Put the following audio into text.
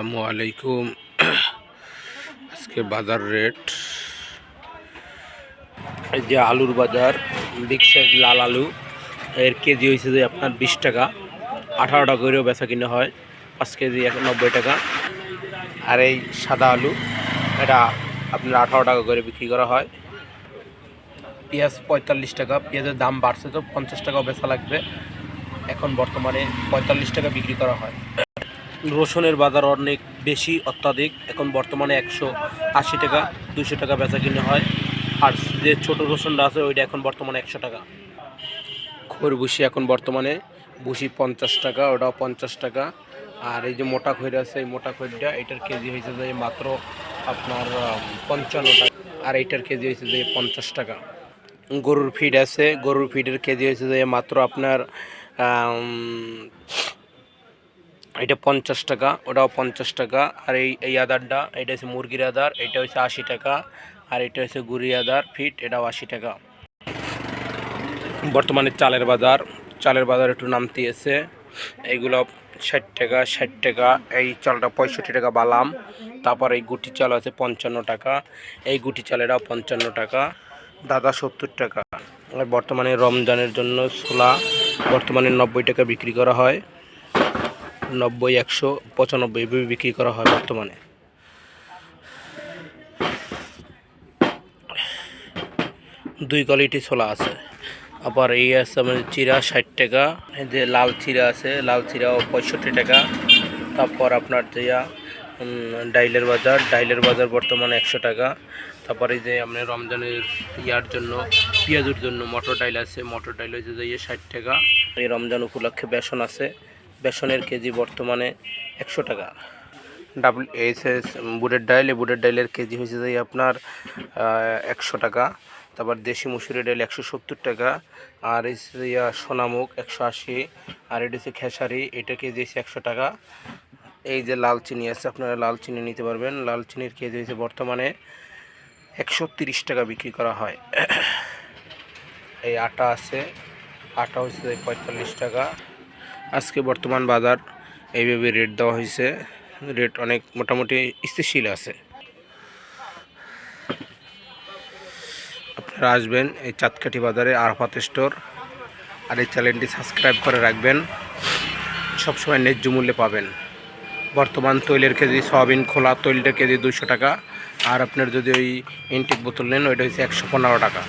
আসসালামু আলাইকুম। আজকে বাজার রেট, এই যে আলুর বাজার, বিগ সাইজ লাল আলু এর কেজি হয়েছে যে আপনার 20 টাকা, 18 টাকা করেও বেচা কিনে হয়। 5 কেজি 90 টাকা। আর এই সাদা আলু, এটা আপনার 18 টাকা করে বিক্রি করা হয়। পেঁয়াজ 45 টাকা, পেঁয়াজের দাম বাড়ছে তো 50 টাকাও বেচা লাগবে, এখন বর্তমানে 45 টাকা বিক্রি করা হয়। রসুনের বাজার অনেক বেশি, অত্যাধিক, এখন বর্তমানে 180 টাকা, 200 টাকা বেচা কিনে হয়। আর যে ছোট রসুনটা আছে ওইটা এখন বর্তমানে 100 টাকা। খৈর ভুসি এখন বর্তমানে ভুসি 50 টাকা, ওটাও 50 টাকা। আর এই যে মোটা খৈর আছে, এই মোটা খৈরটা এটার কেজি হয়েছে যে মাত্র আপনার 55 টাকা, আর এইটার কেজি হয়েছে যে 50 টাকা। গরুর ফিড আছে, গরুর ফিডের কেজি হয়েছে যে মাত্র আপনার এটা 50 টাকা, ওটাও 50 টাকা। আর এই আদারটা, এটা হচ্ছে মুরগির আদার, এটা হচ্ছে 80 টাকা। আর এটা হচ্ছে গুড়ি আদার ফিট, এটাও 80 টাকা। বর্তমানে চালের বাজার একটু নামতে এসে, এইগুলো 60 টাকা, 60 টাকা। এই চালটা 65 টাকা বালাম। তারপর এই গুটি চাল আছে 55 টাকা, এই গুটি চালেরাও 55 টাকা। দাদা 70 টাকা। আর বর্তমানে রমজানের জন্য ছোলা বর্তমানে 90 টাকা বিক্রি করা হয়, 90, 100, 95 এভাবে বিক্রি করা হয় বর্তমানে। দুই কোয়ালিটি ছোলা আছে। আবার এই আছে আমাদের চিরা 60 টাকা, এই যে লাল চিরা আছে, লাল চিরাও 65 টাকা। তারপর আপনার যেয়া ডাইলের বাজার বর্তমানে 100 টাকা। তারপরে এই যে আপনার রমজানের ইয়ার জন্য পেঁয়াজের জন্য মটর ডাইল আছে, মটর ডাইল হচ্ছে যে 60 টাকা। এই রমজান উপলক্ষে বেসন আছে, বেসনের কেজি বর্তমানে 100 টাকা। WSS বুটের ডাইল, এই বুটের ডাইলের কেজি হয়েছে যে আপনার 100 টাকা। তারপর দেশি মুসুরের ডাইল 170 টাকা। আর এই সোনামুখ 180। আর এটা হচ্ছে খেসারি, এটা কেজি হচ্ছে 100 টাকা। এই যে লাল চিনি আছে, আপনারা লাল চিনি নিতে পারবেন। লাল চিনির কেজি হয়েছে বর্তমানে 130 টাকা বিক্রি করা হয়। এই আটা আছে, আটা হচ্ছে 45 টাকা। আজকে বর্তমান বাজার এইভাবে রেট দেওয়া হয়েছে, রেট অনেক মোটামুটি স্থিতিশীল আছে। আপনারা আসবেন এই চাঁদকাঠি বাজারে আরাফাত স্টোর, আর এই চ্যানেলটি সাবস্ক্রাইব করে রাখবেন, সবসময় ন্যায্য মূল্যে পাবেন। বর্তমান তৈলের কেজি, সয়াবিন খোলা তৈলটার কেজি 200 টাকা। আর আপনার যদি ওই ইনটেক বোতল নেন ওইটা হচ্ছে 115 টাকা।